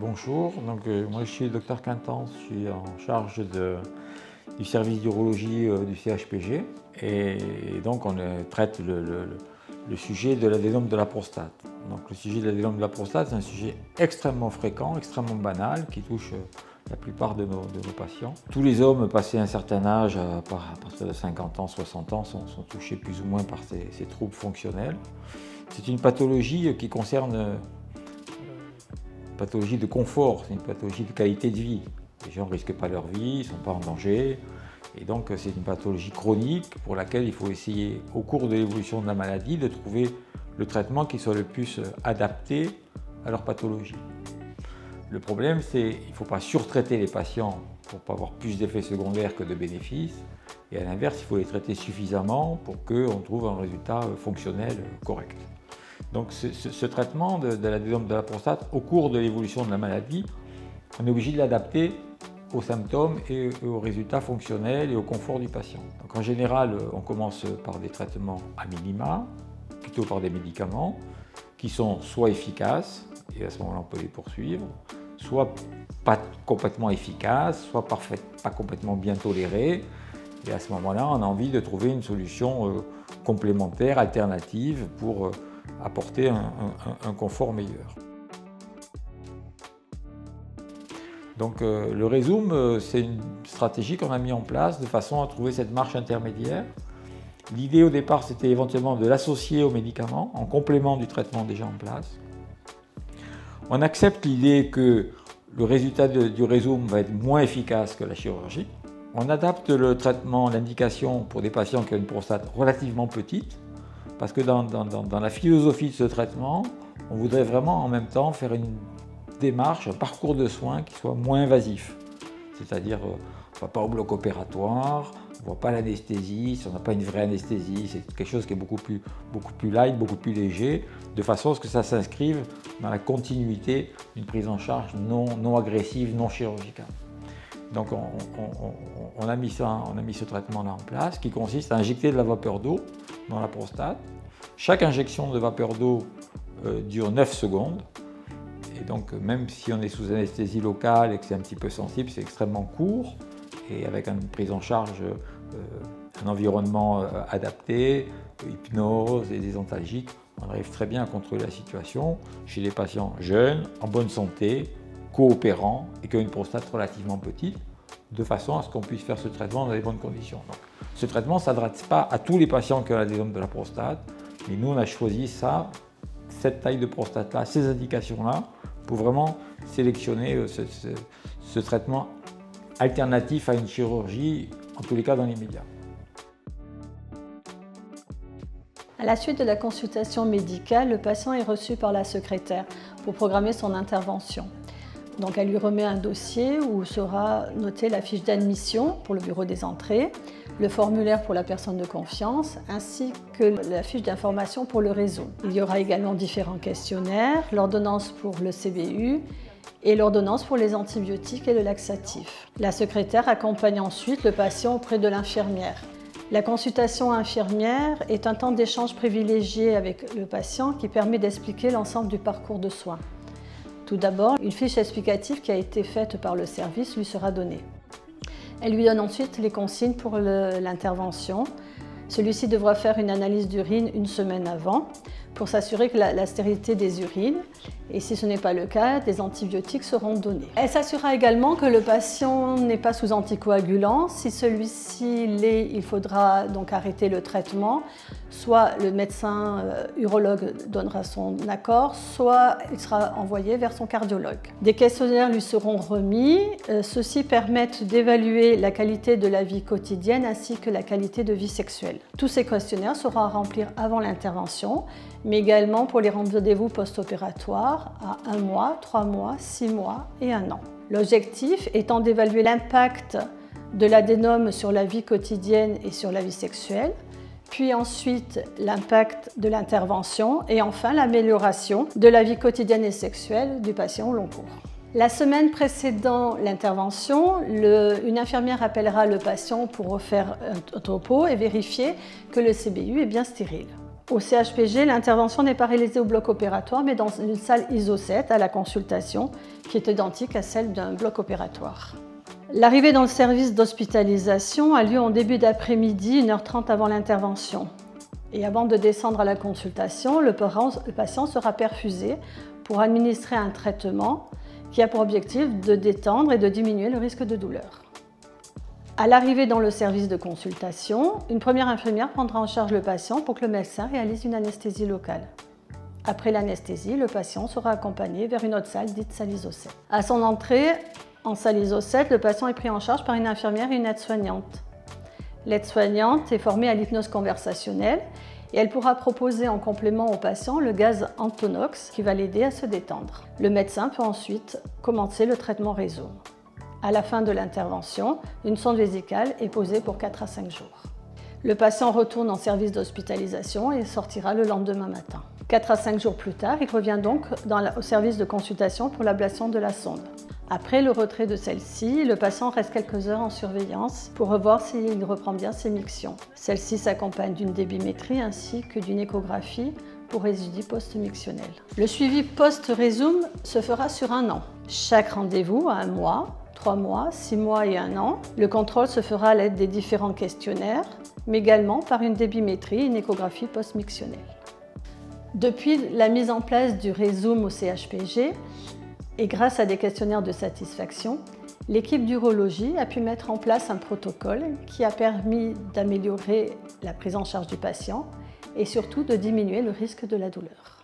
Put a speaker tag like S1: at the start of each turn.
S1: Bonjour, moi je suis le docteur Quintance, je suis en charge du service d'urologie du CHPG et donc on traite le sujet de l'adénome de la prostate. Donc le sujet de l'adénome de la prostate, c'est un sujet extrêmement fréquent, extrêmement banal qui touche la plupart de nos patients. Tous les hommes passés un certain âge, à partir de 50 ans, 60 ans, sont touchés plus ou moins par ces troubles fonctionnels. C'est une pathologie qui concerne pathologie de confort, c'est une pathologie de qualité de vie. Les gens ne risquent pas leur vie, ils ne sont pas en danger. Et donc c'est une pathologie chronique pour laquelle il faut essayer, au cours de l'évolution de la maladie, de trouver le traitement qui soit le plus adapté à leur pathologie. Le problème, c'est qu'il ne faut pas surtraiter les patients pour ne pas avoir plus d'effets secondaires que de bénéfices. Et à l'inverse, il faut les traiter suffisamment pour qu'on trouve un résultat fonctionnel correct. Donc ce traitement de l'adénome de la prostate, au cours de l'évolution de la maladie, on est obligé de l'adapter aux symptômes et aux résultats fonctionnels et au confort du patient. Donc en général, on commence par des traitements à minima, plutôt par des médicaments, qui sont soit efficaces, et à ce moment-là on peut les poursuivre, soit pas complètement efficaces, soit pas complètement bien tolérés, et à ce moment-là on a envie de trouver une solution complémentaire, alternative, pour apporter un confort meilleur. Donc le Rezum, c'est une stratégie qu'on a mis en place de façon à trouver cette marche intermédiaire. L'idée au départ, c'était éventuellement de l'associer aux médicaments en complément du traitement déjà en place. On accepte l'idée que le résultat du Rezum va être moins efficace que la chirurgie. On adapte le traitement, l'indication pour des patients qui ont une prostate relativement petite, parce que dans la philosophie de ce traitement, on voudrait vraiment en même temps faire une démarche, un parcours de soins qui soit moins invasif. C'est-à-dire, on ne va pas au bloc opératoire, on ne voit pas l'anesthésie, si on n'a pas une vraie anesthésie, c'est quelque chose qui est beaucoup plus light, beaucoup plus léger, de façon à ce que ça s'inscrive dans la continuité d'une prise en charge non agressive, non chirurgicale. Donc on a mis ce traitement-là en place, qui consiste à injecter de la vapeur d'eau dans la prostate. Chaque injection de vapeur d'eau dure 9 secondes. Et donc même si on est sous anesthésie locale et que c'est un petit peu sensible, c'est extrêmement court. Et avec une prise en charge, un environnement adapté, hypnose et des antalgiques, on arrive très bien à contrôler la situation chez les patients jeunes, en bonne santé, coopérants et qui ont une prostate relativement petite, de façon à ce qu'on puisse faire ce traitement dans les bonnes conditions. Donc, ce traitement ne s'adresse pas à tous les patients qui ont l'adénome de la prostate, mais nous on a choisi cette taille de prostate-là, ces indications-là, pour vraiment sélectionner ce traitement alternatif à une chirurgie, en tous les cas dans l'immédiat.
S2: À la suite de la consultation médicale, le patient est reçu par la secrétaire pour programmer son intervention. Donc elle lui remet un dossier où sera notée la fiche d'admission pour le bureau des entrées, le formulaire pour la personne de confiance, ainsi que la fiche d'information pour le réseau. Il y aura également différents questionnaires, l'ordonnance pour le CBU et l'ordonnance pour les antibiotiques et le laxatif. La secrétaire accompagne ensuite le patient auprès de l'infirmière. La consultation infirmière est un temps d'échange privilégié avec le patient qui permet d'expliquer l'ensemble du parcours de soins. Tout d'abord, une fiche explicative qui a été faite par le service lui sera donnée. Elle lui donne ensuite les consignes pour l'intervention. Celui-ci devra faire une analyse d'urine une semaine avant pour s'assurer que la stérilité des urines. Et si ce n'est pas le cas, des antibiotiques seront donnés. Elle s'assurera également que le patient n'est pas sous anticoagulant. Si celui-ci l'est, il faudra donc arrêter le traitement. Soit le médecin urologue donnera son accord, soit il sera envoyé vers son cardiologue. Des questionnaires lui seront remis. Ceux-ci permettent d'évaluer la qualité de la vie quotidienne ainsi que la qualité de vie sexuelle. Tous ces questionnaires seront à remplir avant l'intervention, mais également pour les rendez-vous post-opératoires à 1 mois, 3 mois, 6 mois et 1 an. L'objectif étant d'évaluer l'impact de l'adénome sur la vie quotidienne et sur la vie sexuelle, puis ensuite l'impact de l'intervention et enfin l'amélioration de la vie quotidienne et sexuelle du patient au long cours. La semaine précédant l'intervention, une infirmière appellera le patient pour refaire un topo et vérifier que le CBU est bien stérile. Au CHPG, l'intervention n'est pas réalisée au bloc opératoire, mais dans une salle ISO 7 à la consultation, qui est identique à celle d'un bloc opératoire. L'arrivée dans le service d'hospitalisation a lieu en début d'après-midi, 1h30 avant l'intervention. Et avant de descendre à la consultation, le patient sera perfusé pour administrer un traitement qui a pour objectif de détendre et de diminuer le risque de douleur. À l'arrivée dans le service de consultation, une première infirmière prendra en charge le patient pour que le médecin réalise une anesthésie locale. Après l'anesthésie, le patient sera accompagné vers une autre salle dite salle ISO 7. À son entrée en salle ISO 7, le patient est pris en charge par une infirmière et une aide-soignante. L'aide-soignante est formée à l'hypnose conversationnelle et elle pourra proposer en complément au patient le gaz Antonox qui va l'aider à se détendre. Le médecin peut ensuite commencer le traitement Rezum. À la fin de l'intervention, une sonde vésicale est posée pour 4 à 5 jours. Le patient retourne en service d'hospitalisation et sortira le lendemain matin. 4 à 5 jours plus tard, il revient donc au service de consultation pour l'ablation de la sonde. Après le retrait de celle-ci, le patient reste quelques heures en surveillance pour revoir s'il reprend bien ses mictions. Celle-ci s'accompagne d'une débimétrie ainsi que d'une échographie pour résidus post-mictionnels. Le suivi post-Rezum se fera sur 1 an. Chaque rendez-vous a 1 mois, 3 mois, 6 mois et 1 an. Le contrôle se fera à l'aide des différents questionnaires, mais également par une débimétrie et une échographie post-mictionnelle. Depuis la mise en place du Rezum au CHPG, et grâce à des questionnaires de satisfaction, l'équipe d'urologie a pu mettre en place un protocole qui a permis d'améliorer la prise en charge du patient et surtout de diminuer le risque de la douleur.